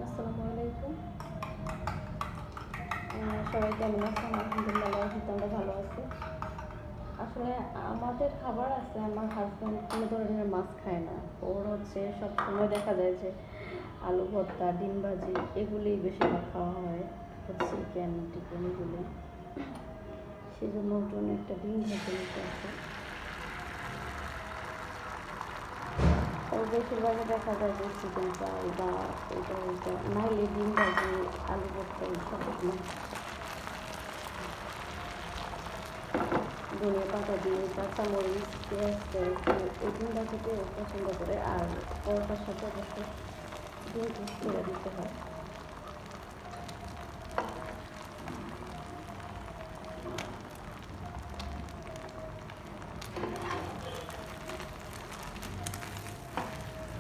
আসসালামু আলাইকুম। সবাই কেমন আছেন? আলহামদুলিল্লাহ, আমরা ভালো আছি। আসলে আমাদের খাবার আছে, আমার হাজব্যান্ড কোনো ধরনের মাছ খায় না। ওর হচ্ছে সবসময় দেখা যায় যে আলু ভর্তা, ডিম ভাজি এগুলোই বেশিরভাগ খাওয়া হয়, চিকেন টিকেন এগুলোই। সেই জন্য ওর জন্য একটা ডিম ভেজে নিতে আছে। ওর বেশিরভাগই দেখা যায় যে চিকেন চাই বা এটা ওইটা, নাহলে ডিম ভাজি, আলু ভর্তা এইসব না, ধনিয়া পাতা দিয়ে কাঁচামরিচ পেঁয়াজ এই ডিমটা খেতে ও পছন্দ করে। আর পরোটার সাথে অবশ্যই ডিম টোস্ট করে দিতে হয়।